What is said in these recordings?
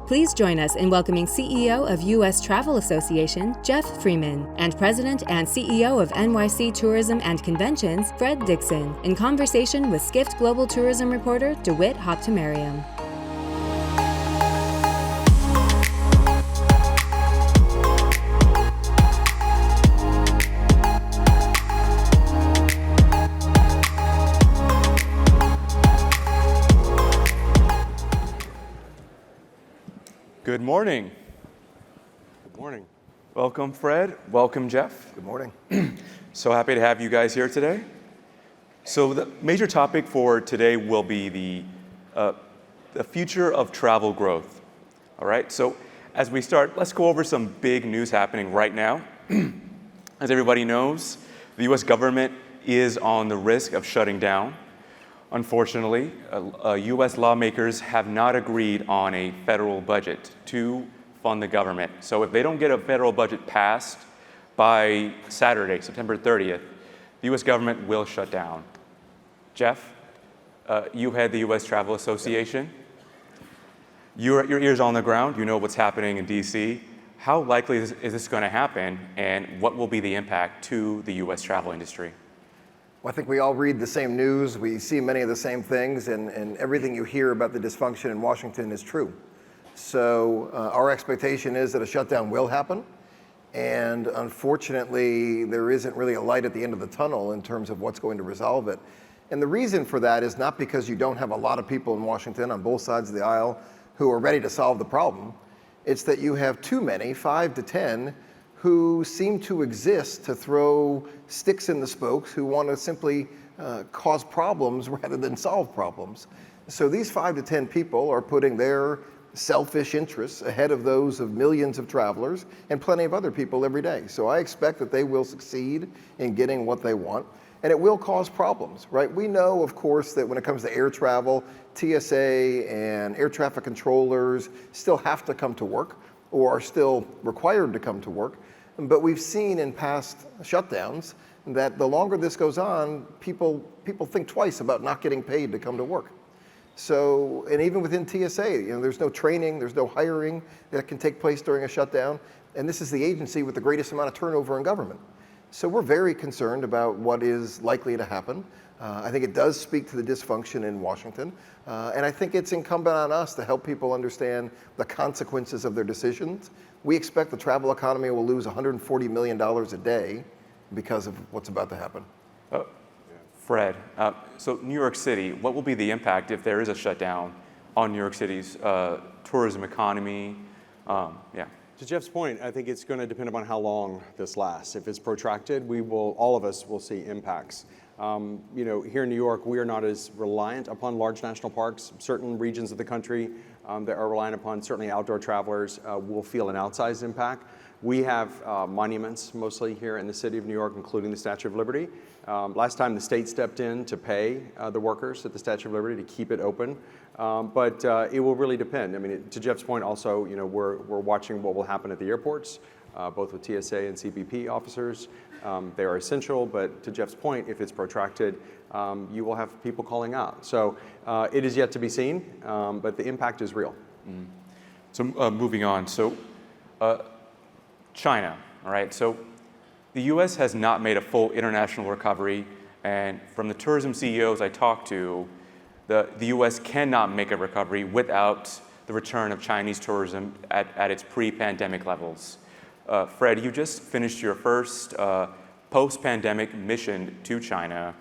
Please join us in welcoming CEO of U.S. Travel Association, Geoff Freeman, and President and CEO of NYC Tourism and Conventions, Fred Dixon, in conversation with Skift Global Tourism reporter Dawit Habtemariam. Good morning. Good morning. Welcome, Fred. Welcome, Geoff. Good morning. So happy to have you guys here today. So the major topic for today will be the future of travel growth. All right. So as we start, let's go over some big news happening right now. As everybody knows, the U.S. government is on the risk of shutting down. Unfortunately, U.S. lawmakers have not agreed on a federal budget to fund the government. So if they don't get a federal budget passed by Saturday, September 30th, the U.S. government will shut down. Geoff, you head the U.S. Travel Association. Your ears on the ground. You know what's happening in D.C. How likely is this going to happen, and what will be the impact to the U.S. travel industry? Well, I think we all read the same news. We see many of the same things, and everything you hear about the dysfunction in Washington is true. So our expectation is that a shutdown will happen. And unfortunately, there isn't really a light at the end of the tunnel in terms of what's going to resolve it. And the reason for that is not because you don't have a lot of people in Washington on both sides of the aisle who are ready to solve the problem. It's that you have too many, 5 to 10, who seem to exist to throw sticks in the spokes, who want to simply cause problems rather than solve problems. So these 5 to 10 people are putting their selfish interests ahead of those of millions of travelers and plenty of other people every day. So I expect that they will succeed in getting what they want, and it will cause problems, right? We know, of course, that when it comes to air travel, TSA and air traffic controllers still have to come to work or are still required to come to work. But we've seen in past shutdowns that the longer this goes on, people think twice about not getting paid to come to work. So, and even within TSA, there's no training, there's no hiring that can take place during a shutdown. And this is the agency with the greatest amount of turnover in government. So we're very concerned about what is likely to happen. I think it does speak to the dysfunction in Washington. And I think it's incumbent on us to help people understand the consequences of their decisions. We expect the travel economy will lose $140 million a day because of what's about to happen. Fred, so New York City, what will be the impact if there is a shutdown on New York City's tourism economy? To Geoff's point, I think it's going to depend upon how long this lasts. If it's protracted, all of us will see impacts. Here in New York, we are not as reliant upon large national parks. Certain regions of the country that are reliant upon certainly outdoor travelers will feel an outsized impact. We have monuments mostly here in the city of New York, including the Statue of Liberty. Last time the state stepped in to pay the workers at the Statue of Liberty to keep it open. But it will really depend. I mean, to Geoff's point also, we're watching what will happen at the airports, both with TSA and CBP officers. They are essential, but to Geoff's point, if it's protracted, you will have people calling out. So it is yet to be seen, but the impact is real. Mm. So moving on, so China, all right? So the U.S. has not made a full international recovery, and from the tourism CEOs I talked to, the U.S. cannot make a recovery without the return of Chinese tourism at its pre-pandemic levels. Fred, you just finished your first post-pandemic mission to China.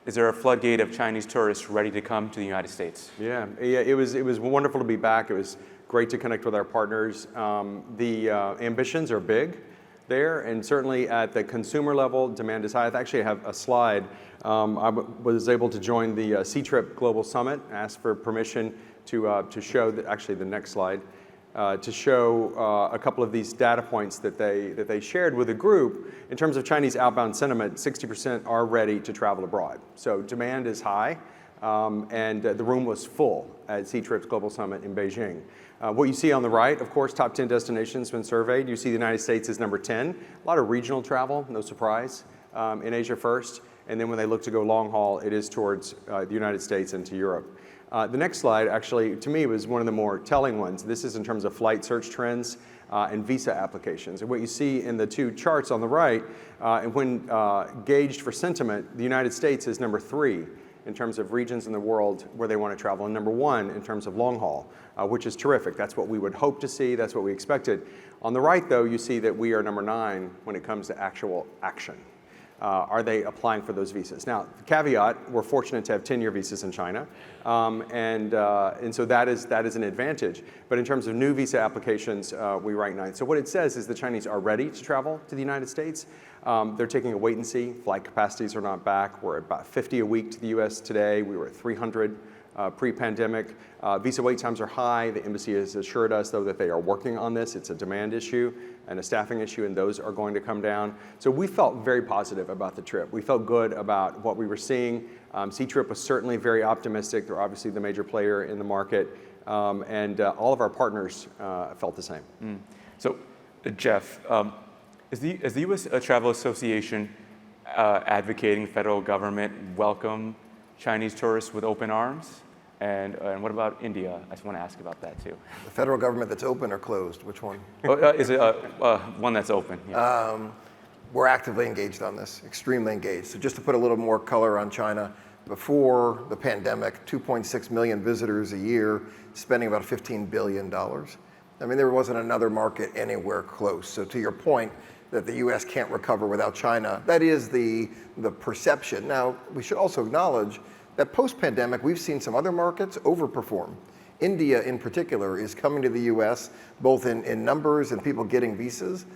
Is there a floodgate of Chinese tourists ready to come to the United States? Yeah, it was wonderful to be back. It was great to connect with our partners. The ambitions are big there, and certainly at the consumer level, demand is high. I actually have a slide. I was able to join the Skift Global Summit, asked for permission to show, actually the next slide, to show a couple of these data points that they shared with the group. In terms of Chinese outbound sentiment, 60% are ready to travel abroad. So demand is high, and the room was full at Skift Global Summit in Beijing. What you see on the right, of course, top 10 destinations when surveyed. You see the United States is number 10. A lot of regional travel, no surprise, in Asia first. And then when they look to go long haul, it is towards the United States and to Europe. The next slide, actually, to me, was one of the more telling ones. This is in terms of flight search trends and visa applications. And what you see in the two charts on the right, and when gauged for sentiment, the United States is number 3 in terms of regions in the world where they want to travel, and number 1 in terms of long haul, which is terrific. That's what we would hope to see. That's what we expected. On the right, though, you see that we are number 9 when it comes to actual action. Are they applying for those visas? Now, the caveat, we're fortunate to have 10-year visas in China, and so that is an advantage. But in terms of new visa applications, we rank 9th. So what it says is the Chinese are ready to travel to the United States. They're taking a wait and see. Flight capacities are not back. We're at about 50 a week to the US today. We were at 300 pre-pandemic. Visa wait times are high. The embassy has assured us, though, that they are working on this. It's a demand issue and a staffing issue, and those are going to come down. So we felt very positive about the trip. We felt good about what we were seeing. C-Trip was certainly very optimistic. They're obviously the major player in the market, and all of our partners felt the same. So, Geoff, is the U.S. Travel Association advocating federal government welcome Chinese tourists with open arms? And what about India? I just want to ask about that too. The federal government that's open or closed? Which one? Is it one that's open? Yeah. We're actively engaged on this, extremely engaged. So just to put a little more color on China, before the pandemic, 2.6 million visitors a year, spending about $15 billion. I mean, there wasn't another market anywhere close. So to your point, that the U.S. can't recover without China, that is the perception. Now, we should also acknowledge that post-pandemic, we've seen some other markets overperform. India, in particular, is coming to the U.S. both in numbers and people getting visas,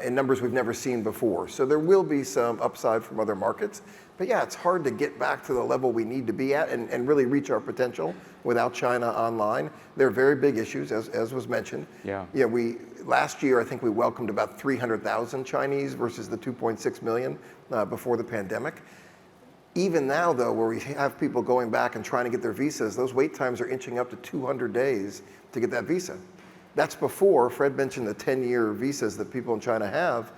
in numbers we've never seen before. So there will be some upside from other markets. But yeah, it's hard to get back to the level we need to be at and really reach our potential without China online. There are very big issues, as was mentioned. Yeah. Yeah, last year, I think we welcomed about 300,000 Chinese versus the 2.6 million before the pandemic. Even now, though, where we have people going back and trying to get their visas, those wait times are inching up to 200 days to get that visa. That's before, Fred mentioned the 10-year visas that people in China have.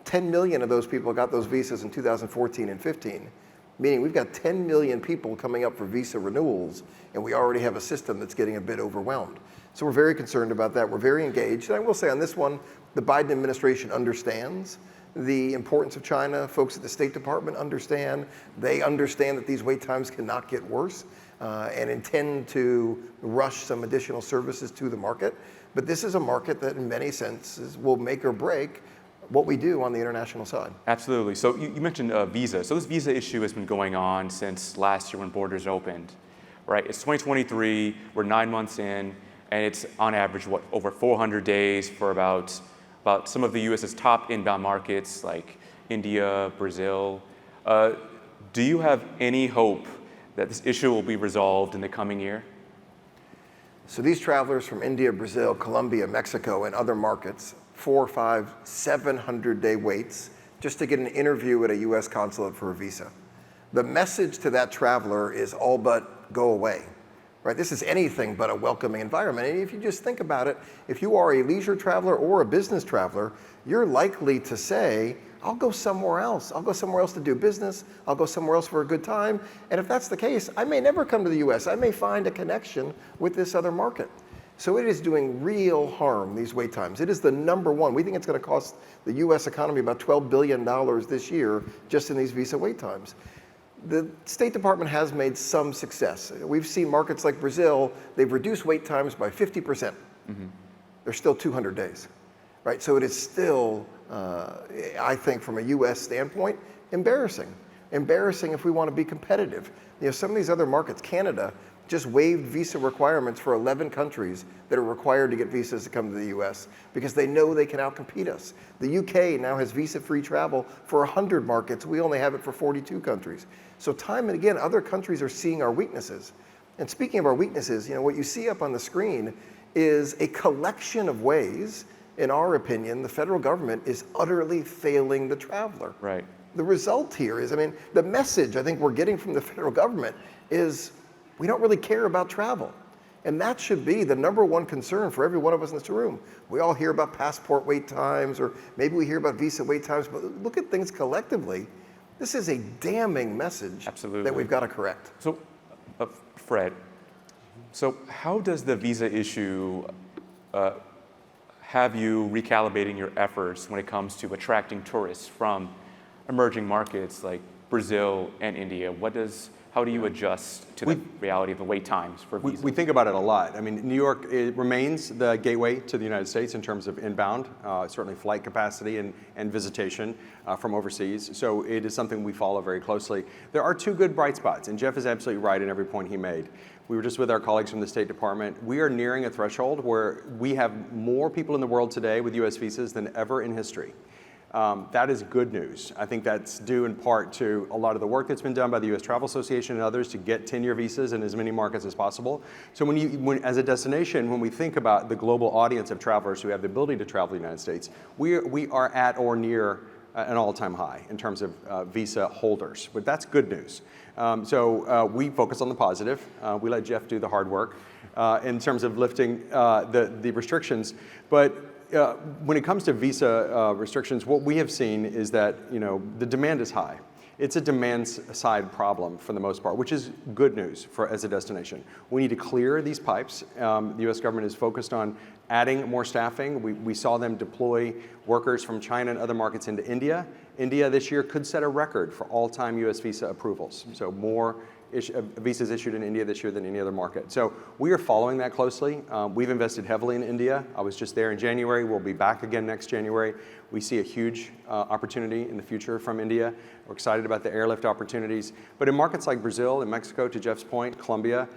10 million of those people got those visas in 2014 and 15, meaning we've got 10 million people coming up for visa renewals, and we already have a system that's getting a bit overwhelmed. So we're very concerned about that. We're very engaged. And I will say on this one, the Biden administration understands the importance of China. Folks at the State Department understand. They understand that these wait times cannot get worse and intend to rush some additional services to the market. But this is a market that in many senses will make or break what we do on the international side. Absolutely. So you mentioned visa. So this visa issue has been going on since last year when borders opened, right? It's 2023, we're 9 months in, and it's on average, over 400 days for about some of the U.S.'s top inbound markets like India, Brazil. Do you have any hope that this issue will be resolved in the coming year? So these travelers from India, Brazil, Colombia, Mexico, and other markets, 400, 500, 700-day waits just to get an interview at a U.S. consulate for a visa. The message to that traveler is all but go away. Right? This is anything but a welcoming environment. And if you just think about it, if you are a leisure traveler or a business traveler, you're likely to say, I'll go somewhere else. I'll go somewhere else to do business. I'll go somewhere else for a good time. And if that's the case, I may never come to the US. I may find a connection with this other market. So it is doing real harm, these wait times. It is the number one. We think it's going to cost the US economy about $12 billion this year just in these visa wait times. The State Department has made some success. We've seen markets like Brazil, they've reduced wait times by 50%. Mm-hmm. They're still 200 days, right? So it is still, I think from a US standpoint, embarrassing. Embarrassing if we want to be competitive. You know, some of these other markets, Canada, just waived visa requirements for 11 countries that are required to get visas to come to the US because they know they can outcompete us. The UK now has visa-free travel for 100 markets. We only have it for 42 countries. So time and again, other countries are seeing our weaknesses. And speaking of our weaknesses, you know, what you see up on the screen is a collection of ways, in our opinion, the federal government is utterly failing the traveler. Right. The result here is, I mean, the message I think we're getting from the federal government is we don't really care about travel. And that should be the number one concern for every one of us in this room. We all hear about passport wait times, or maybe we hear about visa wait times, but look at things collectively. This is a damning message Absolutely. that we've got to correct. So, Fred, so how does the visa issue have you recalibrating your efforts when it comes to attracting tourists from emerging markets like Brazil and India? How do you adjust to the reality of the wait times for visas? We think about it a lot. I mean, New York, it remains the gateway to the United States in terms of inbound, certainly flight capacity and visitation from overseas. So it is something we follow very closely. There are two good bright spots, and Geoff is absolutely right in every point he made. We were just with our colleagues from the State Department. We are nearing a threshold where we have more people in the world today with US visas than ever in history. That is good news. I think that's due in part to a lot of the work that's been done by the U.S. Travel Association and others to get 10-year visas in as many markets as possible. So as a destination, when we think about the global audience of travelers who have the ability to travel to the United States, we are at or near an all-time high in terms of visa holders. But that's good news. So we focus on the positive. We let Geoff do the hard work in terms of lifting the restrictions. But when it comes to visa restrictions, what we have seen is that the demand is high. It's a demand side problem for the most part, which is good news as a destination. We need to clear these pipes. The U.S. government is focused on adding more staffing. We saw them deploy workers from China and other markets into India. India this year could set a record for all-time U.S. visa approvals. So more visas issued in India this year than any other market. So we are following that closely. We've invested heavily in India. I was just there in January. We'll be back again next January. We see a huge opportunity in the future from India. We're excited about the airlift opportunities. But in markets like Brazil and Mexico, to Geoff's point, Colombia,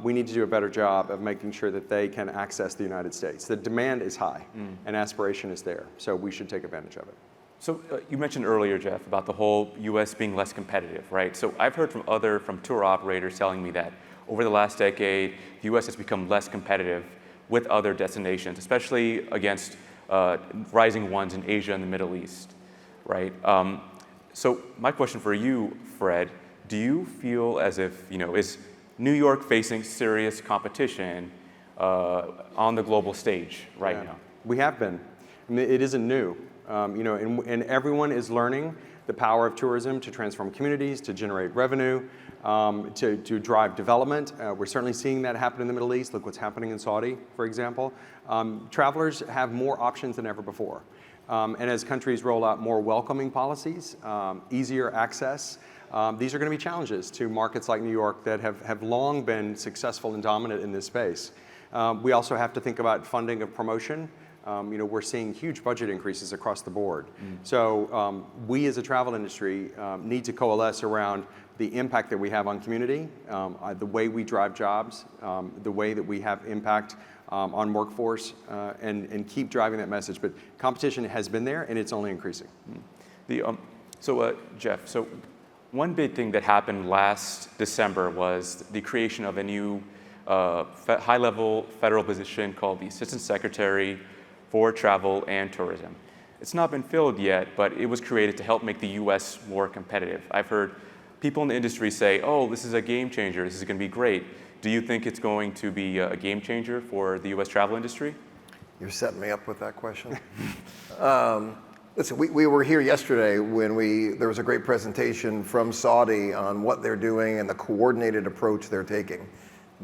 we need to do a better job of making sure that they can access the United States. The demand is high and aspiration is there. So we should take advantage of it. So you mentioned earlier, Geoff, about the whole U.S. being less competitive, right? So I've heard from tour operators telling me that over the last decade, the U.S. has become less competitive with other destinations, especially against rising ones in Asia and the Middle East, right? So my question for you, Fred, do you feel as if, is New York facing serious competition on the global stage right now? We have been. I mean, it isn't new. And everyone is learning the power of tourism to transform communities, to generate revenue, to drive development. We're certainly seeing that happen in the Middle East. Look what's happening in Saudi, for example. Travelers have more options than ever before. And as countries roll out more welcoming policies, easier access, these are going to be challenges to markets like New York that have long been successful and dominant in this space. We also have to think about funding of promotion. We're seeing huge budget increases across the board. So we as a travel industry need to coalesce around the impact that we have on community, the way we drive jobs, the way that we have impact on workforce, and keep driving that message. But competition has been there, and it's only increasing. So Geoff, one big thing that happened last December was the creation of a new high-level federal position called the Assistant Secretary for Travel and Tourism. It's not been filled yet, but it was created to help make the U.S. more competitive. I've heard people in the industry say, oh, this is a game changer, this is going to be great. Do you think it's going to be a game changer for the U.S. travel industry? You're setting me up with that question. Listen, we were here yesterday when there was a great presentation from Saudi on what they're doing and the coordinated approach they're taking.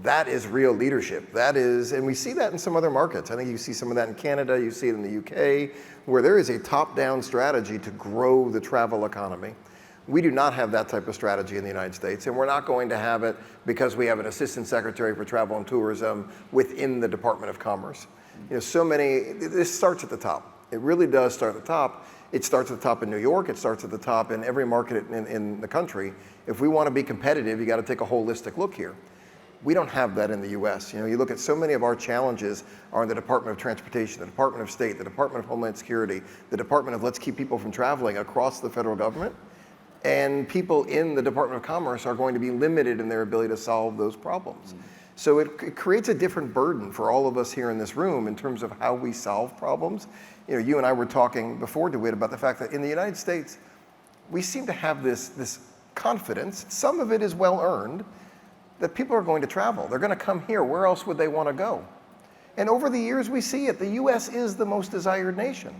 That is real leadership. And we see that in some other markets. I think you see some of that in Canada, you see it in the UK, where there is a top-down strategy to grow the travel economy. We do not have that type of strategy in the United States, and we're not going to have it because we have an Assistant Secretary for Travel and Tourism within the Department of Commerce. This starts at the top. It really does start at the top. It starts at the top in New York, it starts at the top in every market in the country. If we want to be competitive, you got to take a holistic look here. We don't have that in the U.S. You look at so many of our challenges are in the Department of Transportation, the Department of State, the Department of Homeland Security, the Department of let's keep people from traveling across the federal government. And people in the Department of Commerce are going to be limited in their ability to solve those problems. So it creates a different burden for all of us here in this room in terms of how we solve problems. You and I were talking before, Dawit, about the fact that in the United States, we seem to have this confidence, some of it is well earned, that people are going to travel. They're going to come here. Where else would they want to go? And over the years, we see it. The U.S. is the most desired nation.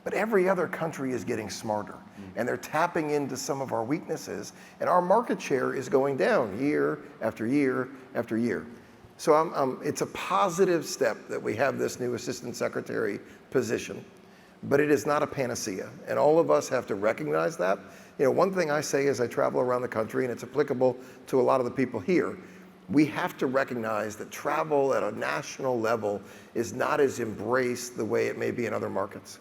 But every other country is getting smarter, and they're tapping into some of our weaknesses, and our market share is going down year after year after year. So it's a positive step that we have this new Assistant Secretary position, but it is not a panacea, and all of us have to recognize that. One thing I say as I travel around the country, and it's applicable to a lot of the people here, we have to recognize that travel at a national level is not as embraced the way it may be in other markets.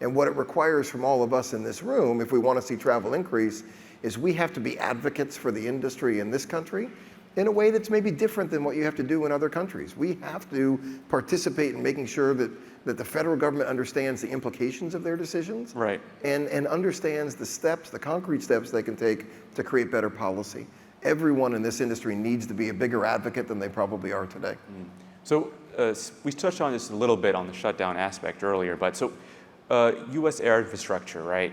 And what it requires from all of us in this room, if we want to see travel increase, is we have to be advocates for the industry in this country in a way that's maybe different than what you have to do in other countries. We have to participate in making sure that the federal government understands the implications of their decisions, right, and understands the steps, the concrete steps they can take to create better policy. Everyone in this industry needs to be a bigger advocate than they probably are today. So we touched on this a little bit on the shutdown aspect earlier, but so U.S. air infrastructure, right?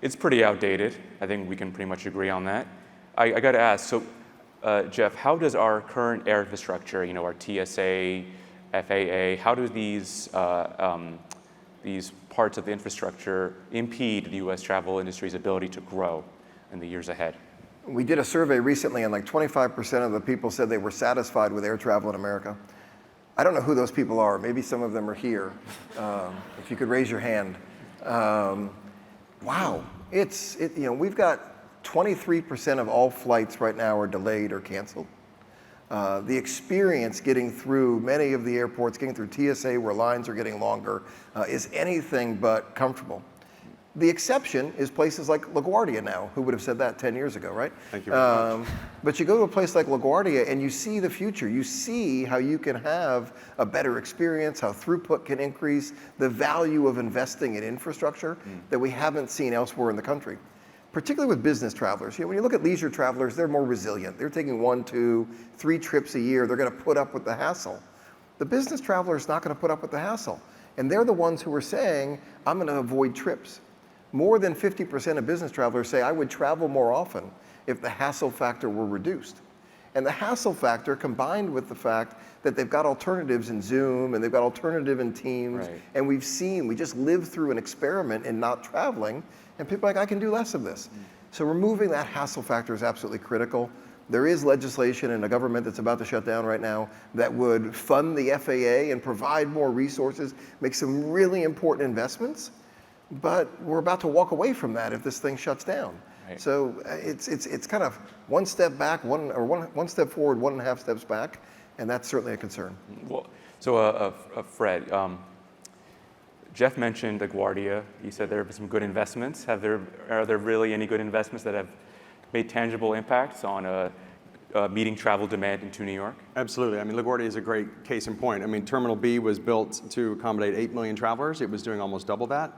It's pretty outdated. I think we can pretty much agree on that. I got to ask, so Geoff, how does our current air infrastructure, our TSA, FAA, how do these parts of the infrastructure impede the U.S. travel industry's ability to grow in the years ahead? We did a survey recently, and like 25% of the people said they were satisfied with air travel in America. I don't know who those people are. Maybe some of them are here. If you could raise your hand. Wow, we've got 23% of all flights right now are delayed or canceled. The experience getting through many of the airports, getting through TSA where lines are getting longer, is anything but comfortable. The exception is places like LaGuardia now. Who would have said that 10 years ago, right? Thank you very much. But you go to a place like LaGuardia and you see the future. You see how you can have a better experience, how throughput can increase, the value of investing in infrastructure that we haven't seen elsewhere in the country. Particularly with business travelers. When you look at leisure travelers, they're more resilient. They're taking 1, 2, 3 trips a year. They're going to put up with the hassle. The business traveler is not going to put up with the hassle. And they're the ones who are saying, I'm going to avoid trips. More than 50% of business travelers say, I would travel more often if the hassle factor were reduced. And the hassle factor combined with the fact that they've got alternatives in Zoom and they've got alternative in Teams. Right. And we just lived through an experiment in not traveling, and people are like, I can do less of this. So removing that hassle factor is absolutely critical. There is legislation in a government that's about to shut down right now that would fund the FAA and provide more resources, make some really important investments. But we're about to walk away from that if this thing shuts down. Right. So it's kind of one step back, one step forward, 1.5 steps back, and that's certainly a concern. Well, so Fred, Geoff mentioned LaGuardia. He said there have been some good investments. Are there really any good investments that have made tangible impacts on meeting travel demand into New York? Absolutely. I mean, LaGuardia is a great case in point. I mean, Terminal B was built to accommodate 8 million travelers. It was doing almost double that.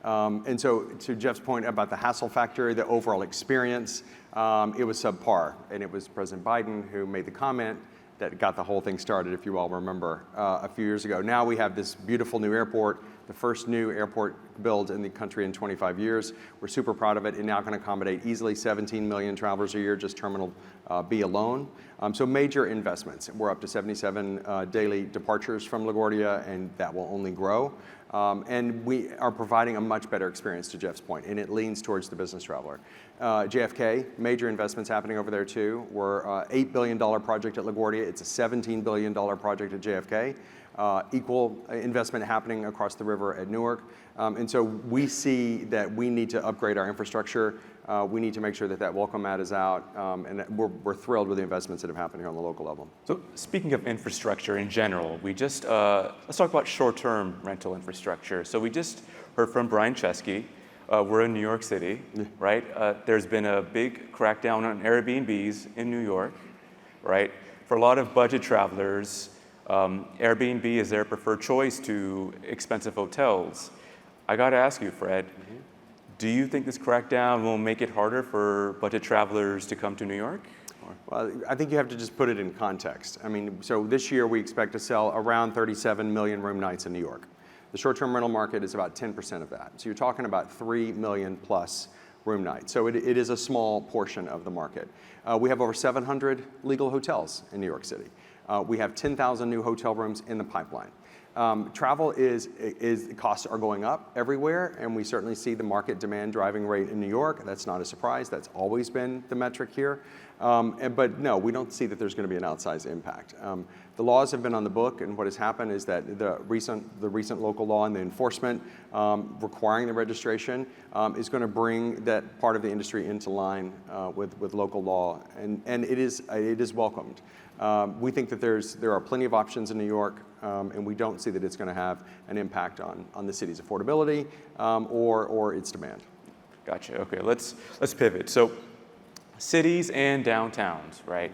And so to Geoff's point about the hassle factor, the overall experience, it was subpar. And it was President Biden who made the comment that got the whole thing started, if you all remember, a few years ago. Now we have this beautiful new airport, the first new airport built in the country in 25 years. We're super proud of it. It now can accommodate easily 17 million travelers a year, just Terminal B alone. So major investments. We're up to 77 daily departures from LaGuardia, and that will only grow. And we are providing a much better experience, to Geoff's point, and it leans towards the business traveler. JFK, major investments happening over there too. We're $8 billion project at LaGuardia. It's a $17 billion project at JFK. Equal investment happening across the river at Newark. And so we see that we need to upgrade our infrastructure. We need to make sure that that welcome mat is out. And we're thrilled with the investments that have happened here on the local level. So speaking of infrastructure in general, we just, let's talk about short-term rental infrastructure. So we just heard from Brian Chesky. We're in New York City, right? There's been a big crackdown on Airbnbs in New York, right? For a lot of budget travelers, Airbnb is their preferred choice to expensive hotels. I got to ask you, Fred, do you think this crackdown will make it harder for budget travelers to come to New York? Well, I think you have to just put it in context. I mean, so this year we expect to sell around 37 million room nights in New York. The short-term rental market is about 10% of that. So you're talking about 3 million plus room nights. So it is a small portion of the market. We have over 700 legal hotels in New York City. We have 10,000 new hotel rooms in the pipeline. Travel costs are going up everywhere, and we certainly see the market demand driving rate in New York. That's not a surprise. That's always been the metric here. But no, we don't see that there's going to be an outsized impact. The laws have been on the book, and what has happened is that the recent local law and the enforcement requiring the registration is going to bring that part of the industry into line with local law, and it is welcomed. We think that there are plenty of options in New York, and we don't see that it's going to have an impact on the city's affordability or its demand. Gotcha. Okay, let's pivot. So, cities and downtowns, right?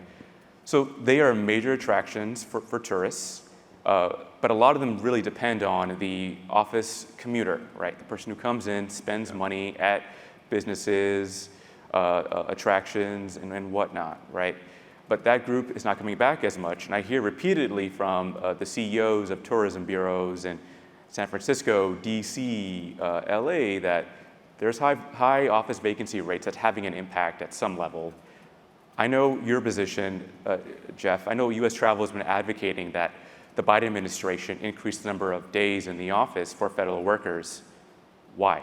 So they are major attractions for tourists, but a lot of them really depend on the office commuter, right? The person who comes in, spends money at businesses, attractions, and whatnot, right? But that group is not coming back as much. And I hear repeatedly from the CEOs of tourism bureaus in San Francisco, DC, LA, that there's high office vacancy rates that's having an impact at some level. I know your position, Geoff. I know U.S. Travel has been advocating that the Biden administration increase the number of days in the office for federal workers. Why?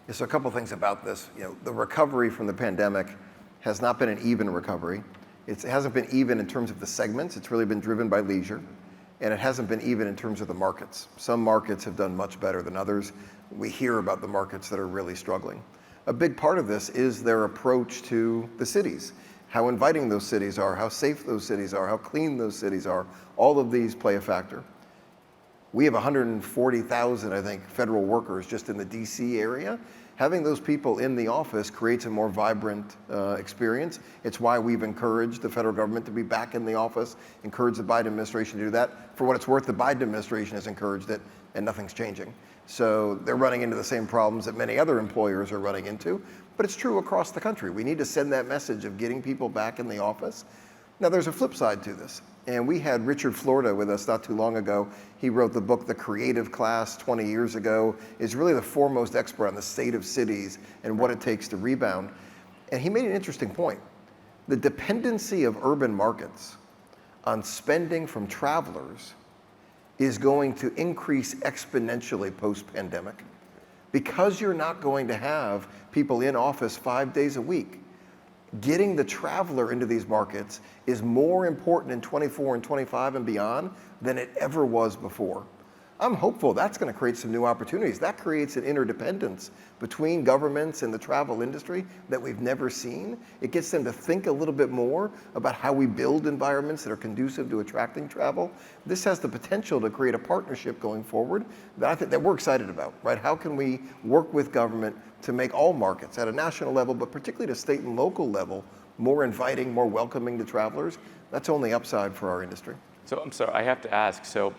Yeah, so a couple things about this. The recovery from the pandemic has not been an even recovery. It hasn't been even in terms of the segments. It's really been driven by leisure. And it hasn't been even in terms of the markets. Some markets have done much better than others. We hear about the markets that are really struggling. A big part of this is their approach to the cities, how inviting those cities are, how safe those cities are, how clean those cities are. All of these play a factor. We have 140,000, I think, federal workers just in the DC area. Having those people in the office creates a more vibrant experience. It's why we've encouraged the federal government to be back in the office, encouraged the Biden administration to do that. For what it's worth, the Biden administration has encouraged it, and nothing's changing. So they're running into the same problems that many other employers are running into, but it's true across the country. We need to send that message of getting people back in the office. Now, there's a flip side to this, and we had Richard Florida with us not too long ago. He wrote the book, The Creative Class, 20 years ago, is really the foremost expert on the state of cities and what it takes to rebound. And he made an interesting point. The dependency of urban markets on spending from travelers is going to increase exponentially post-pandemic. Because you're not going to have people in office 5 days a week, getting the traveler into these markets is more important in 24 and 25 and beyond than it ever was before. I'm hopeful that's going to create some new opportunities. That creates an interdependence between governments and the travel industry that we've never seen. It gets them to think a little bit more about how we build environments that are conducive to attracting travel. This has the potential to create a partnership going forward that I think that we're excited about, right? How can we work with government to make all markets at a national level, but particularly at a state and local level, more inviting, more welcoming to travelers? That's only upside for our industry. So I'm sorry, I have to ask. So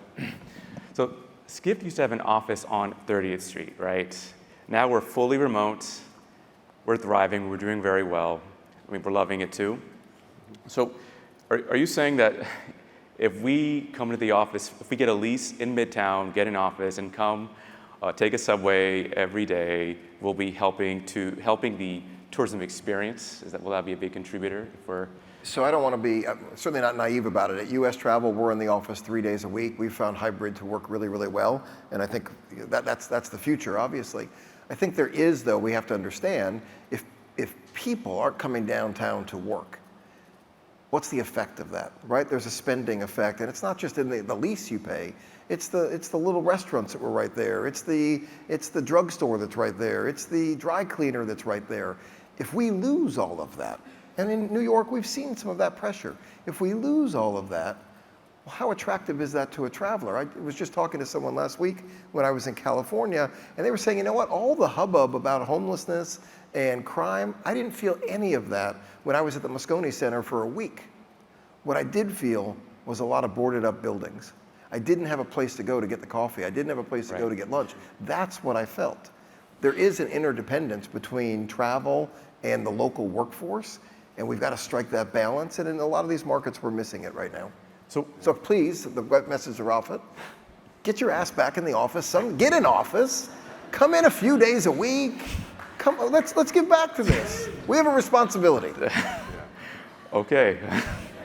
Skift used to have an office on 30th Street, right? Now we're fully remote. We're thriving. We're doing very well. I mean, we're loving it too. So are you saying that if we come to the office, if we get a lease in Midtown, get an office, and come take a subway every day, we'll be helping the tourism experience? Will that be a big contributor if we're... So I don't want to be, certainly not naive about it. At U.S. Travel, we're in the office 3 days a week. We've found hybrid to work really, really well. And I think that's the future, obviously. I think there is, though, we have to understand, if people aren't coming downtown to work, what's the effect of that, right? There's a spending effect. And it's not just in the lease you pay. It's the little restaurants that were right there. It's the drugstore that's right there. It's the dry cleaner that's right there. If we lose all of that, and in New York, we've seen some of that pressure. If we lose all of that, well, how attractive is that to a traveler? I was just talking to someone last week when I was in California, and they were saying, you know what, all the hubbub about homelessness and crime, I didn't feel any of that when I was at the Moscone Center for a week. What I did feel was a lot of boarded up buildings. I didn't have a place to go to get the coffee. I didn't have a place to go to get lunch. That's what I felt. There is an interdependence between travel and the local workforce, and we've got to strike that balance. And in a lot of these markets, we're missing it right now. So please, the web message to Ralph, get your ass back in the office. Get in office. Come in a few days a week. Come, let's give back to this. We have a responsibility. Okay.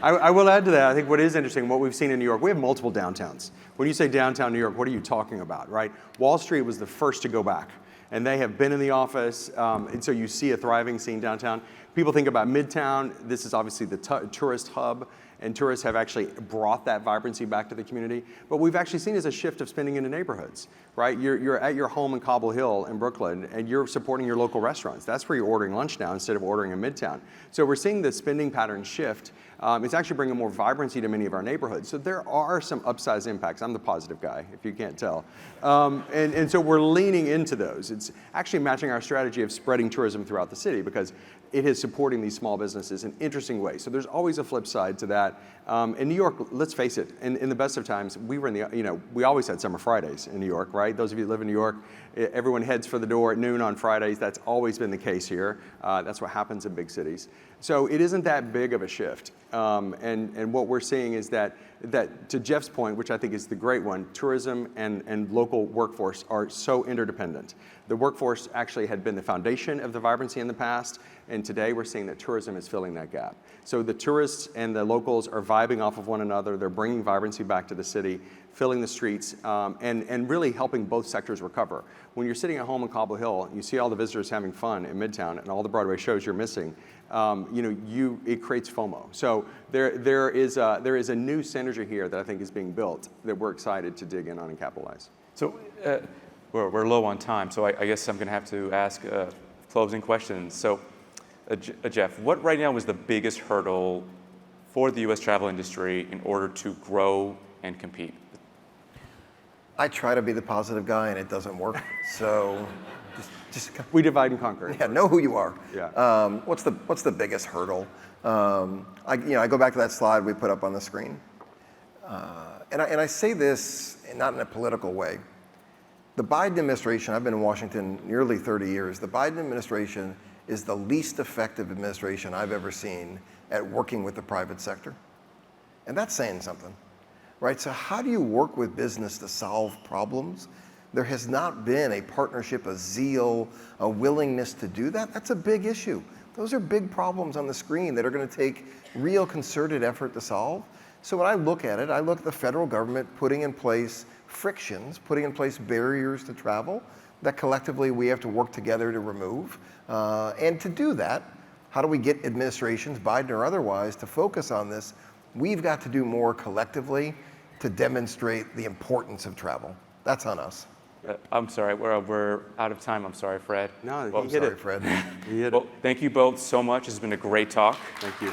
I will add to that. I think what is interesting, what we've seen in New York, we have multiple downtowns. When you say downtown New York, what are you talking about, right? Wall Street was the first to go back, and they have been in the office, and so you see a thriving scene downtown. People think about Midtown. This is obviously the tourist hub, and tourists have actually brought that vibrancy back to the community. But we've actually seen is a shift of spending into neighborhoods, right? You're at your home in Cobble Hill in Brooklyn, and you're supporting your local restaurants. That's where you're ordering lunch now instead of ordering in Midtown. So we're seeing the spending pattern shift. It's actually bringing more vibrancy to many of our neighborhoods. So there are some upsized impacts. I'm the positive guy, if you can't tell. And so we're leaning into those. It's actually matching our strategy of spreading tourism throughout the city because it is supporting these small businesses in interesting ways. So there's always a flip side to that. In New York, let's face it, in the best of times, we were in the, we always had summer Fridays in New York, right? Those of you who live in New York, everyone heads for the door at noon on Fridays. That's always been the case here. That's what happens in big cities. So it isn't that big of a shift. And what we're seeing is that to Geoff's point, which I think is the great one, tourism and local workforce are so interdependent. The workforce actually had been the foundation of the vibrancy in the past, and today we're seeing that tourism is filling that gap. So the tourists and the locals are vibing off of one another. They're bringing vibrancy back to the city, filling the streets, and really helping both sectors recover. When you're sitting at home in Cobble Hill, you see all the visitors having fun in Midtown and all the Broadway shows you're missing. It creates FOMO. So there is a new synergy here that I think is being built that we're excited to dig in on and capitalize. So we're low on time, so I guess I'm going to have to ask closing questions. So, Geoff, what right now is the biggest hurdle for the U.S. travel industry in order to grow and compete? I try to be the positive guy, and it doesn't work. So, just we divide and conquer. Yeah, know who you are. Yeah. What's the biggest hurdle? I go back to that slide we put up on the screen, and I say this not in a political way. The Biden administration, I've been in Washington nearly 30 years, the Biden administration is the least effective administration I've ever seen at working with the private sector. And that's saying something, right? So how do you work with business to solve problems? There has not been a partnership, a zeal, a willingness to do that. That's a big issue. Those are big problems on the screen that are going to take real concerted effort to solve. So when I look at it, I look at the federal government putting in place frictions, putting in place barriers to travel that collectively we have to work together to remove. And to do that, how do we get administrations, Biden or otherwise, to focus on this? We've got to do more collectively to demonstrate the importance of travel. That's on us. I'm sorry, we're out of time. I'm sorry, Fred. No, I'm sorry, Fred. Well, thank you both so much. It's been a great talk. Thank you.